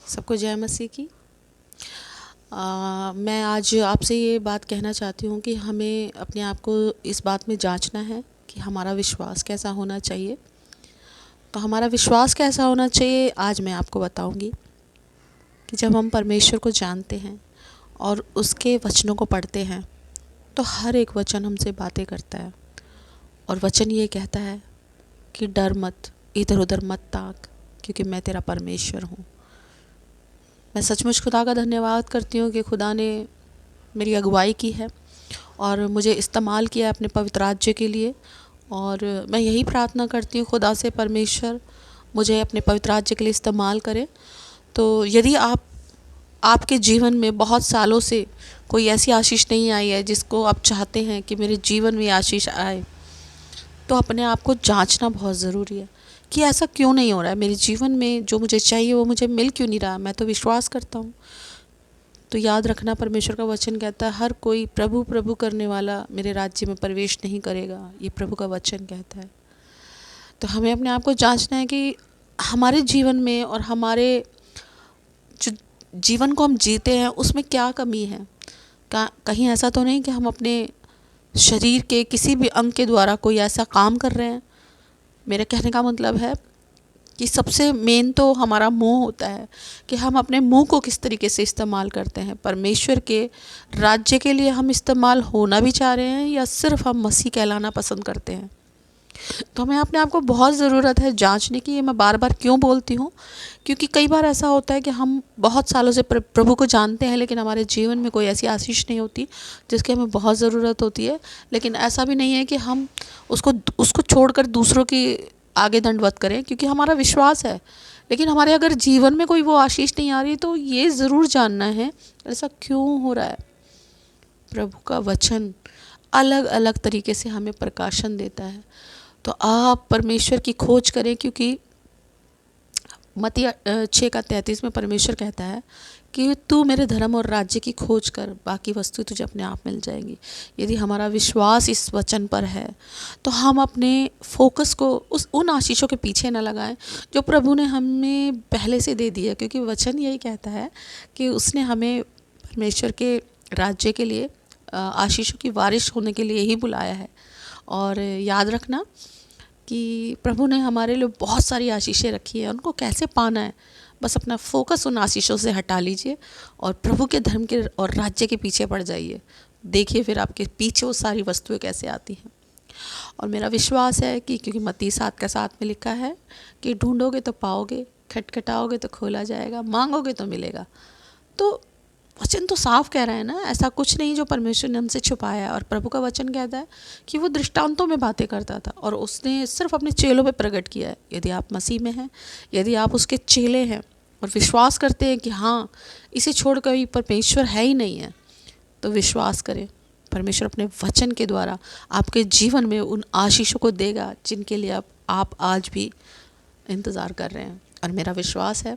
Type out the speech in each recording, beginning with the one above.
सबको जय मसीह की। मैं आज आपसे ये बात कहना चाहती हूँ कि हमें अपने आप को इस बात में जांचना है कि हमारा विश्वास कैसा होना चाहिए। तो हमारा विश्वास कैसा होना चाहिए आज मैं आपको बताऊँगी कि जब हम परमेश्वर को जानते हैं और उसके वचनों को पढ़ते हैं तो हर एक वचन हमसे बातें करता है और वचन ये कहता है कि डर मत, इधर उधर मत ताक, क्योंकि मैं तेरा परमेश्वर हूँ। मैं सचमुच खुदा का धन्यवाद करती हूँ कि खुदा ने मेरी अगुवाई की है और मुझे इस्तेमाल किया है अपने पवित्र राज्य के लिए। और मैं यही प्रार्थना करती हूँ खुदा से, परमेश्वर मुझे अपने पवित्र राज्य के लिए इस्तेमाल करे। तो यदि आपके जीवन में बहुत सालों से कोई ऐसी आशीष नहीं आई है जिसको आप चाहते हैं कि मेरे जीवन में आशीष आए, तो अपने आप को जांचना बहुत ज़रूरी है कि ऐसा क्यों नहीं हो रहा है मेरे जीवन में, जो मुझे चाहिए वो मुझे मिल क्यों नहीं रहा। मैं तो विश्वास करता हूँ। तो याद रखना, परमेश्वर का वचन कहता है हर कोई प्रभु प्रभु करने वाला मेरे राज्य में प्रवेश नहीं करेगा। ये प्रभु का वचन कहता है। तो हमें अपने आप को जांचना है कि हमारे जीवन में और हमारे जो जीवन को हम जीते हैं उसमें क्या कमी है। कहीं ऐसा तो नहीं कि हम अपने शरीर के किसी भी अंग के द्वारा कोई ऐसा काम कर रहे हैं। मेरे कहने का मतलब है कि सबसे मेन तो हमारा मुंह होता है कि हम अपने मुंह को किस तरीके से इस्तेमाल करते हैं। परमेश्वर के राज्य के लिए हम इस्तेमाल होना भी चाह रहे हैं या सिर्फ हम मसीह कहलाना पसंद करते हैं। तो हमें अपने आप को बहुत ज़रूरत है जांचने की। ये मैं बार बार क्यों बोलती हूँ, क्योंकि कई बार ऐसा होता है कि हम बहुत सालों से प्रभु को जानते हैं लेकिन हमारे जीवन में कोई ऐसी आशीष नहीं होती जिसकी हमें बहुत ज़रूरत होती है। लेकिन ऐसा भी नहीं है कि हम उसको छोड़कर दूसरों की आगे दंडवत करें, क्योंकि हमारा विश्वास है। लेकिन हमारे अगर जीवन में कोई वो आशीष नहीं आ रही तो ये ज़रूर जानना है ऐसा क्यों हो रहा है। प्रभु का वचन अलग अलग तरीके से हमें प्रकाशन देता है। तो आप परमेश्वर की खोज करें, क्योंकि मत्ती 6:33 में परमेश्वर कहता है कि तू मेरे धर्म और राज्य की खोज कर, बाकी वस्तु तुझे अपने आप मिल जाएंगी। यदि हमारा विश्वास इस वचन पर है तो हम अपने फोकस को उन आशीषों के पीछे न लगाएं जो प्रभु ने हमें पहले से दे दी है, क्योंकि वचन यही कहता है कि उसने हमें परमेश्वर के राज्य के लिए आशीषों की वारिश होने के लिए ही बुलाया है। और याद रखना कि प्रभु ने हमारे लिए बहुत सारी आशीषें रखी है। उनको कैसे पाना है, बस अपना फोकस उन आशीषों से हटा लीजिए और प्रभु के धर्म के और राज्य के पीछे पड़ जाइए। देखिए फिर आपके पीछे वो सारी वस्तुएं कैसे आती हैं। और मेरा विश्वास है कि क्योंकि मत्ती 7:7 में लिखा है कि ढूंढोगे तो पाओगे, खटखटाओगे तो खोला जाएगा, मांगोगे तो मिलेगा। तो वचन तो साफ कह रहा है ना, ऐसा कुछ नहीं जो परमेश्वर ने हमसे छुपाया है। और प्रभु का वचन कहता है कि वो दृष्टांतों में बातें करता था और उसने सिर्फ अपने चेलों पे प्रकट किया है। यदि आप मसीह में हैं, यदि आप उसके चेले हैं और विश्वास करते हैं कि हाँ इसे छोड़ कर परमेश्वर है ही नहीं है, तो विश्वास करें, परमेश्वर अपने वचन के द्वारा आपके जीवन में उन आशीषों को देगा जिनके लिए आप आज भी इंतज़ार कर रहे हैं। और मेरा विश्वास है,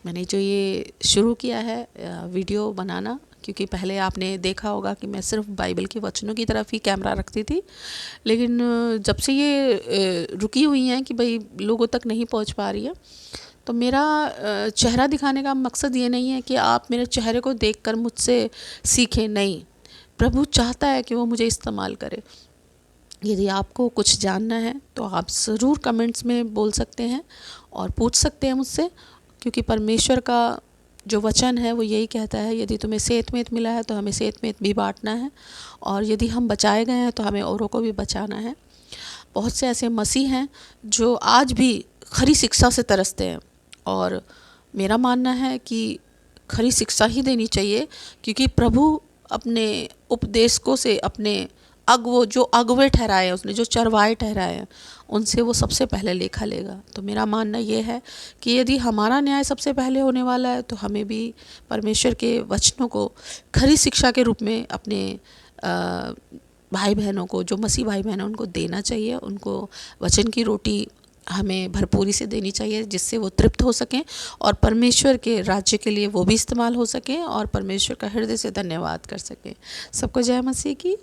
मैंने जो ये शुरू किया है वीडियो बनाना, क्योंकि पहले आपने देखा होगा कि मैं सिर्फ बाइबल के वचनों की तरफ ही कैमरा रखती थी, लेकिन जब से ये रुकी हुई हैं कि भाई लोगों तक नहीं पहुंच पा रही है, तो मेरा चेहरा दिखाने का मकसद ये नहीं है कि आप मेरे चेहरे को देखकर मुझसे सीखें। नहीं, प्रभु चाहता है कि वो मुझे इस्तेमाल करे। यदि आपको कुछ जानना है तो आप ज़रूर कमेंट्स में बोल सकते हैं और पूछ सकते हैं मुझसे, क्योंकि परमेश्वर का जो वचन है वो यही कहता है यदि तुम्हें सेहतमेत मिला है तो हमें सेहतमेत भी बांटना है, और यदि हम बचाए गए हैं तो हमें औरों को भी बचाना है। बहुत से ऐसे मसीह हैं जो आज भी खरी शिक्षा से तरसते हैं, और मेरा मानना है कि खरी शिक्षा ही देनी चाहिए, क्योंकि प्रभु अपने उपदेशकों से, अपने जो अगुवे ठहराए, उसने जो चरवाए ठहराए हैं, उनसे वो सबसे पहले लेखा लेगा। तो मेरा मानना ये है कि यदि हमारा न्याय सबसे पहले होने वाला है तो हमें भी परमेश्वर के वचनों को खरी शिक्षा के रूप में अपने भाई बहनों को, जो मसीह भाई बहन हैं, उनको देना चाहिए। उनको वचन की रोटी हमें भरपूरी से देनी चाहिए जिससे वो तृप्त हो सकें और परमेश्वर के राज्य के लिए वो भी इस्तेमाल हो सकें और परमेश्वर का हृदय से धन्यवाद कर सकें। सबको जय मसीह की।